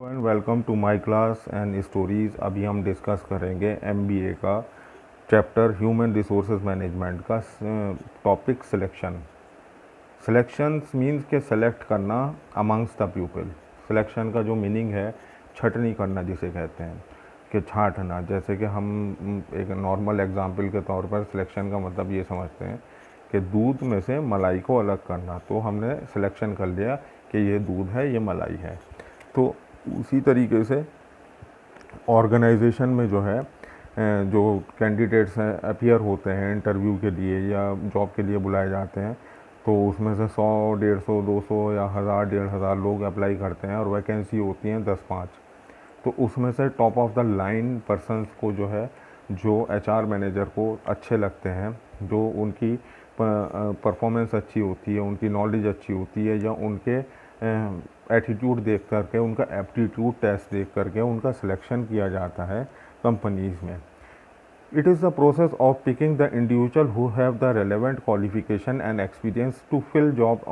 And welcome to my class and stories. अभी हम discuss करेंगे एमबीए का चैप्टर ह्यूमन रिसोर्सेज मैनेजमेंट का टॉपिक सिलेक्शन। सिलेक्शंस मींस के सेलेक्ट करना अमंग्स द पीपल। सिलेक्शन का जो मीनिंग है छटनी करना जिसे कहते हैं, कि छांटना। जैसे कि हम एक नॉर्मल एग्जांपल के तौर पर सिलेक्शन का मतलब ये समझते हैं कि दूध में से मलाई को अलग करना। तो हमने सिलेक्शन कर लिया कि ये दूध है, ये मलाई है। तो उसी तरीके से ऑर्गेनाइजेशन में जो है जो कैंडिडेट्स हैं अपीयर होते हैं इंटरव्यू के लिए या जॉब के लिए बुलाए जाते हैं, तो उसमें से 100, 150, 200 या 1000, 1500 लोग अप्लाई करते हैं और वैकेंसी होती हैं 10-5। तो उसमें से top of the line persons को जो है, जो एचआर मैनेजर को अच्छे लगते हैं, जो उनकी परफॉर्मेंस अच्छी होती है, उनकी नॉलेज अच्छी होती है, या उनके एटीट्यूड देख करके, उनका एप्टीट्यूड टेस्ट देख करके उनका सिलेक्शन किया जाता है कंपनीज़ में। It is the process of picking the individual who have the relevant qualification and experience to fill job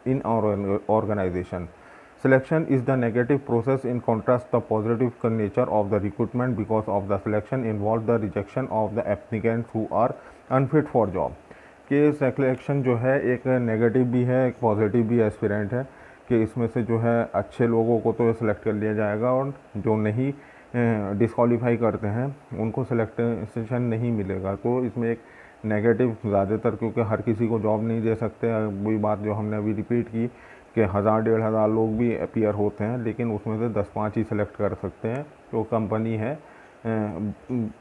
in our organization. Selection is the negative process, in contrast the positive nature of the recruitment, because of the selection involves the rejection of the applicants who are unfit for job. कि selection जो है एक negative भी है, एक positive भी aspirant है, कि इसमें से जो है अच्छे लोगों को तो सेलेक्ट कर लिया जाएगा और जो नहीं डिस्क्वालीफाई करते हैं उनको सिलेक्शन नहीं मिलेगा। तो इसमें एक नेगेटिव ज़्यादातर, क्योंकि हर किसी को जॉब नहीं दे सकते। वही बात जो हमने अभी रिपीट की कि 1000, 1500 लोग भी अपीयर होते हैं, लेकिन उसमें से 10-5 ही सिलेक्ट कर सकते हैं। जो कंपनी है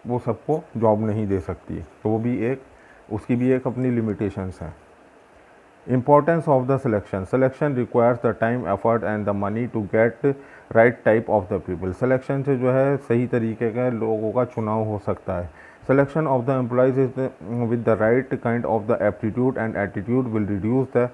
वो सबको जॉब नहीं दे सकती। तो वो भी एक, उसकी भी एक अपनी लिमिटेशंस हैं। Importance of the selection. Selection requires the time, effort and the money to get right type of the people. Selection से जो है सही तरीके का लोगों का चुनाव हो सकता है। Selection of the employees is with the right kind of the aptitude and attitude will reduce the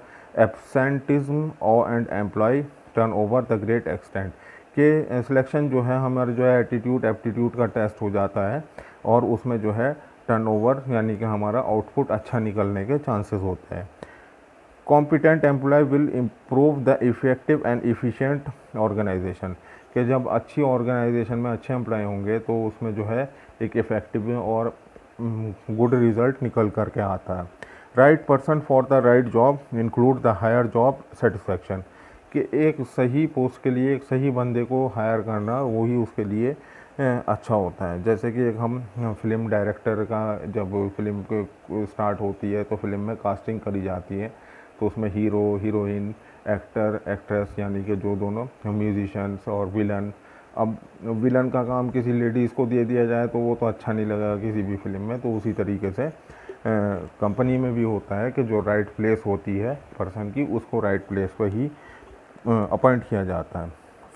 absenteeism and employee turnover the great extent. कि सिलेक्शन जो है हमारा जो है एटीट्यूड एप्टीट्यूड का टेस्ट हो जाता है और उसमें जो है टर्नओवर यानी कि हमारा आउटपुट अच्छा निकलने के चांसेस होते हैं। Competent employee will improve the effective and efficient organisation. कि जब अच्छी ऑर्गेनाइजेशन में अच्छे एम्प्लॉय होंगे तो उसमें जो है एक इफ़ेक्टिव और गुड रिजल्ट निकल करके आता है। Right person for the right job include the higher job satisfaction. कि एक सही पोस्ट के लिए एक सही बंदे को हायर करना वही उसके लिए अच्छा होता है। जैसे कि एक हम फिल्म डायरेक्टर का, जब फिल्म स्टार्ट होती है तो फिल्म में कास्टिंग करी जाती है, तो उसमें हीरो, हीरोइन, एक्टर, एक्ट्रेस यानी कि जो दोनों म्यूजिशंस और विलन। अब विलन का काम किसी लेडीज़ को दे दिया जाए तो वो तो अच्छा नहीं लगेगा किसी भी फिल्म में। तो उसी तरीके से कंपनी में भी होता है कि जो राइट प्लेस होती है पर्सन की, उसको राइट प्लेस पर ही अपॉइंट किया जाता है।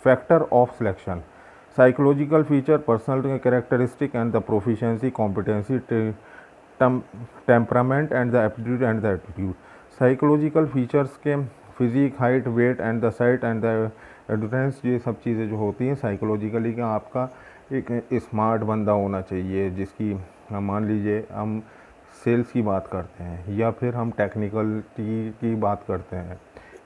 Factor of selection. Psychological feature, personal characteristic and the proficiency, competency, temperament and the aptitude and the attitude. Psychological features के physique, height, weight and the sight and the endurance, ये सब चीज़ें जो होती हैं साइकोलॉजिकली, कि आपका एक स्मार्ट बंदा होना चाहिए, जिसकी मान लीजिए हम सेल्स की बात करते हैं या फिर हम टेक्निकलिटी की बात करते हैं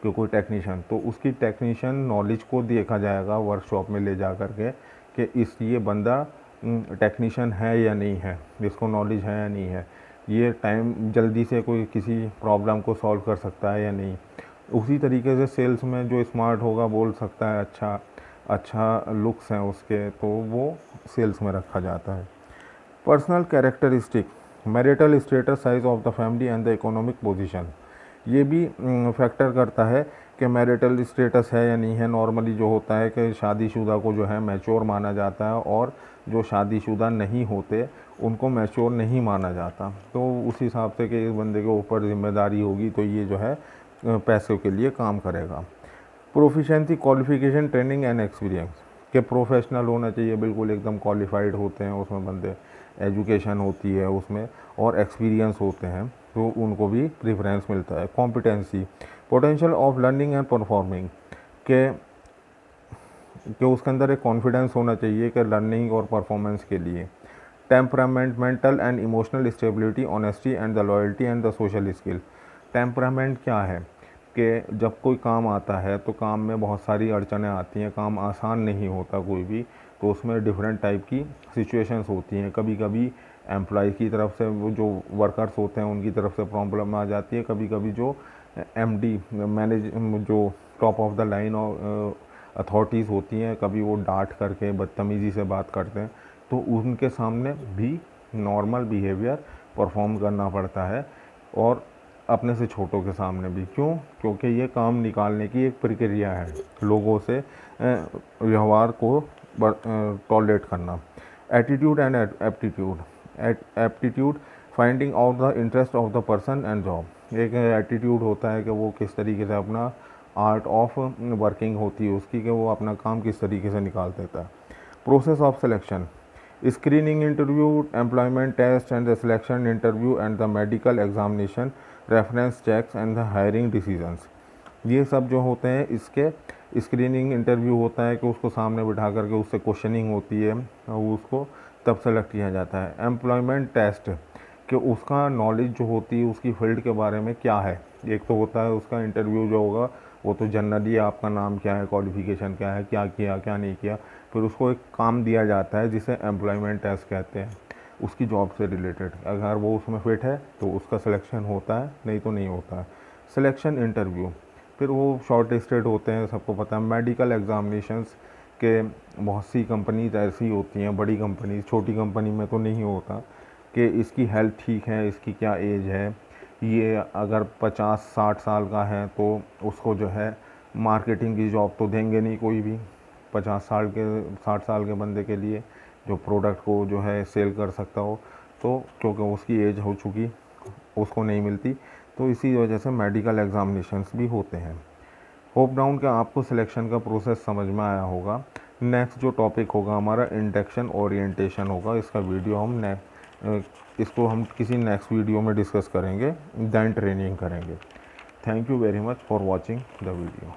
कि कोई टेक्नीशियन, तो उसकी टेक्नीशियन नॉलेज को देखा जाएगा वर्कशॉप में ले जा कर के कि ये बंदा टेक्नीशियन है या नहीं है, इसको नॉलेज है या नहीं है, ये टाइम जल्दी से कोई किसी प्रॉब्लम को सॉल्व कर सकता है या नहीं। उसी तरीके से सेल्स में जो स्मार्ट होगा, बोल सकता है, अच्छा लुक्स हैं उसके, तो वो सेल्स में रखा जाता है। Personal characteristic, marital status, size of the family and the economic position. ये भी फैक्टर करता है कि मैरिटल स्टेटस है या नहीं है। नॉर्मली जो होता है कि शादीशुदा को जो है मैच्योर माना जाता है और जो शादीशुदा नहीं होते उनको मैच्योर नहीं माना जाता। तो उस हिसाब से कि इस बंदे के ऊपर जिम्मेदारी होगी तो ये जो है पैसों के लिए काम करेगा। Proficiency, qualification, training and experience. के प्रोफेशनल होना चाहिए, बिल्कुल एकदम क्वालिफाइड होते हैं उसमें बंदे, एजुकेशन होती है उसमें और एक्सपीरियंस होते हैं, तो उनको भी प्रेफरेंस मिलता है। Competency, potential of learning and performing. के उसके अंदर एक कॉन्फिडेंस होना चाहिए कि लर्निंग और परफॉर्मेंस के लिए। Temperament, mental and emotional stability, honesty and the loyalty and the social skill. Temperament क्या है कि जब कोई काम आता है तो काम में बहुत सारी अड़चनें आती हैं, काम आसान नहीं होता कोई भी, तो उसमें डिफरेंट टाइप की सिचुएशंस होती हैं। कभी कभी एम्प्लॉय की तरफ से, वो जो वर्कर्स होते हैं उनकी तरफ से प्रॉब्लम आ जाती है, कभी कभी जो एमडी मैनेज जो टॉप ऑफ द लाइन और अथॉरिटीज़ होती हैं, कभी वो डांट करके बदतमीज़ी से बात करते हैं, तो उनके सामने भी नॉर्मल बिहेवियर परफॉर्म करना पड़ता है, और अपने से छोटों के सामने भी। क्यों? क्योंकि ये काम निकालने की एक प्रक्रिया है, लोगों से व्यवहार को टॉलरेट करना। Attitude and aptitude. Aptitude, finding out the interest of the person and job. एक एटीट्यूड होता है कि वो किस तरीके से अपना आर्ट ऑफ वर्किंग होती है उसकी, कि वो अपना काम किस तरीके से निकाल देता है। Process of selection, screening interview, employment test and the selection interview and the medical examination, reference checks and the hiring decisions. ये सब जो होते हैं, इसके स्क्रीनिंग इंटरव्यू होता है कि उसको सामने बिठा करके उससे क्वेश्चनिंग होती है और उसको तब सेलेक्ट किया जाता है। एम्प्लॉयमेंट टेस्ट, कि उसका नॉलेज जो होती है उसकी फील्ड के बारे में क्या है। एक तो होता है उसका इंटरव्यू जो होगा, वो तो जनरली आपका नाम क्या है, क्वालिफ़िकेशन क्या है, क्या किया क्या नहीं किया। फिर उसको एक काम दिया जाता है जिसे एम्प्लॉयमेंट टेस्ट कहते हैं, उसकी जॉब से रिलेटेड। अगर वो उसमें फिट है तो उसका सिलेक्शन होता है, नहीं तो नहीं होता है। सिलेक्शन इंटरव्यू, फिर वो शॉर्ट लिस्टेड होते हैं, सबको पता है। मेडिकल एग्जामिनेशंस के बहुत सी कंपनीज ऐसी होती हैं, बड़ी कंपनीज, छोटी कंपनी में तो नहीं होता, कि इसकी हेल्थ ठीक है, इसकी क्या एज है, ये अगर 50-60 साल का है तो उसको जो है मार्केटिंग की जॉब तो देंगे नहीं कोई भी 60 साल के बंदे के लिए, जो प्रोडक्ट को जो है सेल कर सकता हो, तो क्योंकि उसकी एज हो चुकी उसको नहीं मिलती। तो इसी वजह से मेडिकल एग्जामिनेशंस भी होते हैं। होप डाउन कि आपको सिलेक्शन का प्रोसेस समझ में आया होगा। नेक्स्ट जो टॉपिक होगा हमारा इंडक्शन ओरिएंटेशन होगा। इसका वीडियो इसको हम किसी नेक्स्ट वीडियो में डिस्कस करेंगे, देन ट्रेनिंग करेंगे। Thank you very much for watching the video.